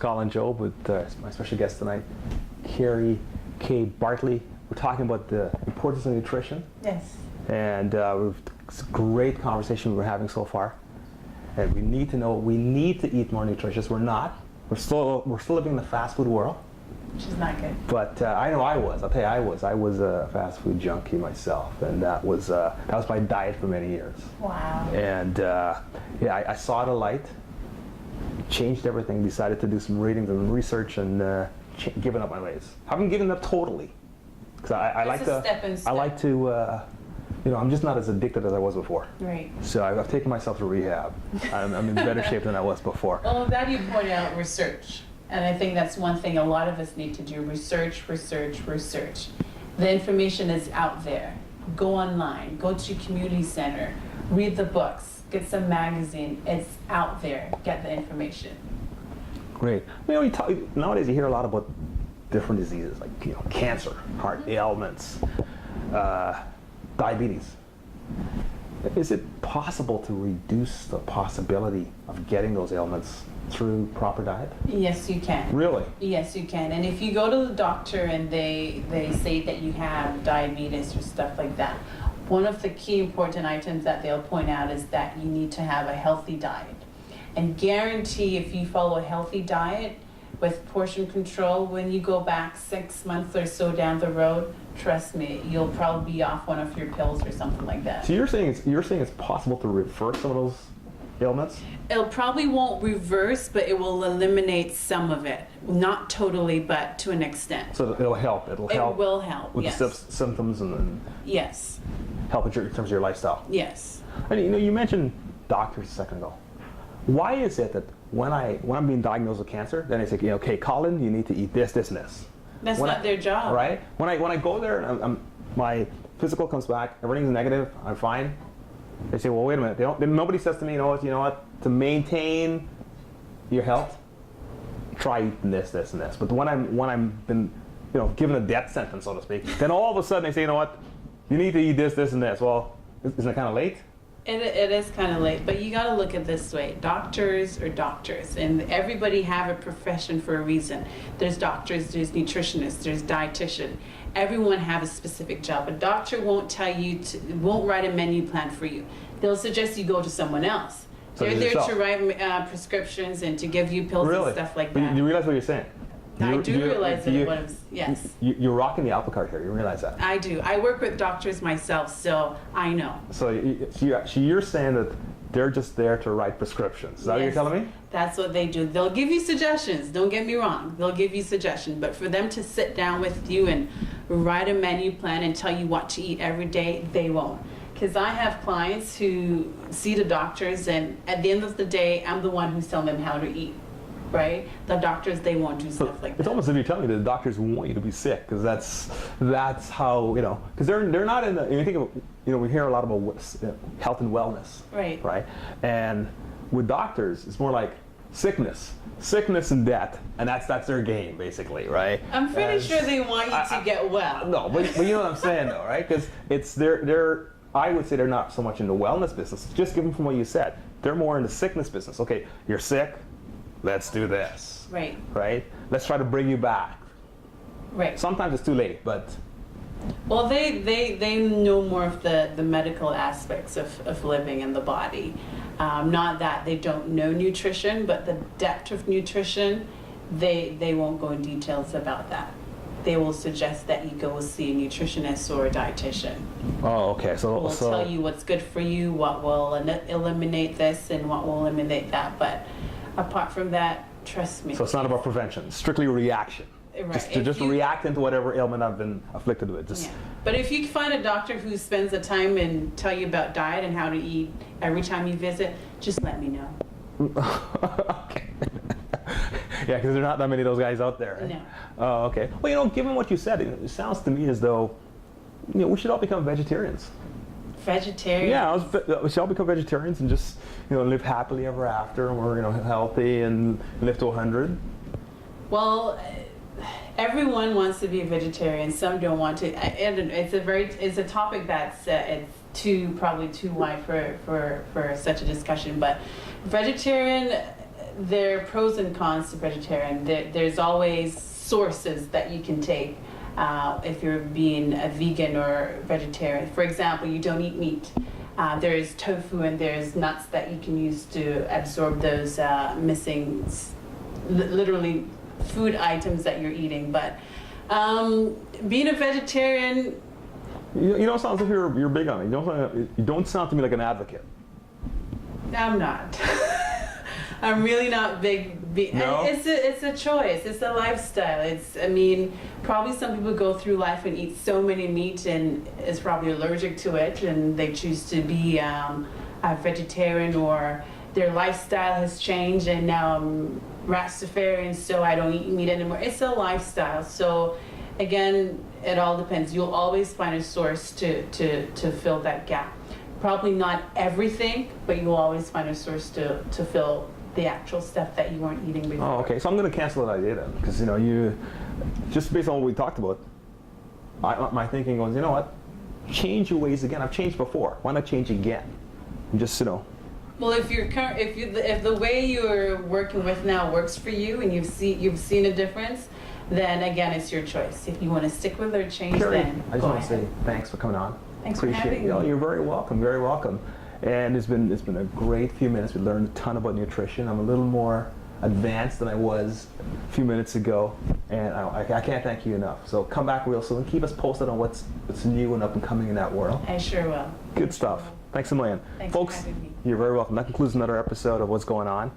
Colin Job with my special guest tonight, Kerry Kay Bartley. We're talking about the importance of nutrition. Yes. And it's a great conversation we're having so far. And we need to know, we need to eat more nutritious. We're not. We're still living in the fast food world. Which is not good. But I know I was. I'll tell you, I was a fast food junkie myself, and that was my diet for many years. Wow. And yeah, I saw the light, changed everything, decided to do some reading and research, and given up my ways. I haven't given up totally, because I like to. You know, I'm just not as addicted as I was before. Right. So I've taken myself to rehab. I'm in better shape than I was before. Well, I'm glad you point out research. And I think that's one thing a lot of us need to do, research, research, research. The information is out there. Go online, go to your community center, read the books, get some magazine. It's out there, get the information. Great. You know, nowadays you hear a lot about different diseases, like cancer, heart ailments, diabetes. Is it possible to reduce the possibility of getting those ailments through proper diet? Yes, you can. Really? Yes, you can. And if you go to the doctor and they say that you have diabetes or stuff like that, one of the key important items that they'll point out is that you need to have a healthy diet. And guarantee if you follow a healthy diet with portion control, when you go back 6 months or so down the road, trust me, you'll probably be off one of your pills or something like that. So you're saying it's possible to reverse some of those ailments? It probably won't reverse, but it will eliminate some of it. Not totally, but to an extent. So it'll help. It will help, with yes. the symptoms and Yes. help in terms of your lifestyle. Yes. And you mentioned doctors a second ago. Why is it that when I'm being diagnosed with cancer, then they say, okay, Colin, you need to eat this, this, and this. That's not their job. Right? When I go there and my physical comes back, everything's negative, I'm fine. They say, well, wait a minute. Nobody says to me, you know what? To maintain your health, try eating this, this, and this. But when I'm been, given a death sentence, so to speak, then all of a sudden they say, you know what? You need to eat this, this, and this. Well, isn't it kind of late? It is kind of late, but you got to look at it this way. Doctors are doctors, and everybody have a profession for a reason. There's doctors, there's nutritionists, there's dietitian. Everyone have a specific job. A doctor won't tell you won't write a menu plan for you. They'll suggest you go to someone else. So they're there to write prescriptions and to give you pills and stuff like that. But you realize what you're saying? I do realize yes. You're rocking the apple cart here. You realize that? I do. I work with doctors myself, so I know. So you're saying that they're just there to write prescriptions. Is that what you're telling me? That's what they do. They'll give you suggestions. Don't get me wrong. They'll give you suggestions. But for them to sit down with you and write a menu plan and tell you what to eat every day, they won't. Because I have clients who see the doctors, and at the end of the day, I'm the one who's telling them how to eat. Right? The doctors, they won't do stuff like that. It's almost as if you're telling me that the doctors want you to be sick, because that's how, because they're not in the, you think of, we hear a lot about health and wellness. Right. Right? And with doctors, it's more like sickness and death, and that's their game, basically, right? I'm pretty sure they want you to get well. No, but you know what I'm saying, though, right? Because I would say they're not so much in the wellness business, just given from what you said. They're more in the sickness business. Okay, you're sick. Let's do this. Right. Right? Let's try to bring you back. Right. Sometimes it's too late, but... Well, they know more of the medical aspects of living in the body. Not that they don't know nutrition, but the depth of nutrition, they won't go in details about that. They will suggest that you go see a nutritionist or a dietitian. Oh, okay. So will tell you what's good for you, what will eliminate this, and what will eliminate that. But apart from that, trust me. So it's not about prevention, it's strictly reaction. Right. Just react into whatever ailment I've been afflicted with. Yeah. But if you find a doctor who spends the time and tell you about diet and how to eat every time you visit, just let me know. Okay. Yeah, because there are not that many of those guys out there. Right? No. Oh, okay. Well, given what you said, it sounds to me as though we should all become vegetarians. Vegetarian? Yeah, we should all become vegetarians and just live happily ever after, and we're healthy and live to 100. Well, everyone wants to be a vegetarian. Some don't want to. It's a topic that's probably too wide for such a discussion. But vegetarian, there are pros and cons to vegetarian. There's always sources that you can take if you're being a vegan or vegetarian. For example, you don't eat meat. There's tofu and there's nuts that you can use to absorb those missing, literally food items that you're eating. But being a vegetarian, You don't sound as if you're big on it. You don't sound to me like an advocate. I'm not. I'm really not big. No? It's a choice. It's a lifestyle. I mean, probably some people go through life and eat so many meat and is probably allergic to it, and they choose to be a vegetarian, or their lifestyle has changed and now I'm Rastafarian, so I don't eat meat anymore. It's a lifestyle. So again, it all depends. You'll always find a source to fill that gap. Probably not everything, but you'll always find a source to fill the actual stuff that you weren't eating before. Oh, okay. So I'm going to cancel that idea then, because you just based on what we talked about, my thinking goes, you know what? Change your ways again. I've changed before. Why not change again? And just Well, if the way you're working with now works for you and you've seen a difference, then again it's your choice. If you want to stick with it or change, Kerry, then I just go want to ahead. say thanks for coming on. Thanks for Appreciate having it. me. You're very welcome. Very welcome. And it's been a great few minutes. We learned a ton about nutrition. I'm a little more advanced than I was a few minutes ago, and I can't thank you enough. So come back real soon. Keep us posted on what's new and up and coming in that world. I sure will. Good stuff. Thanks a million. Thanks Folks, for having me. you're very welcome. That concludes another episode of What's Going On.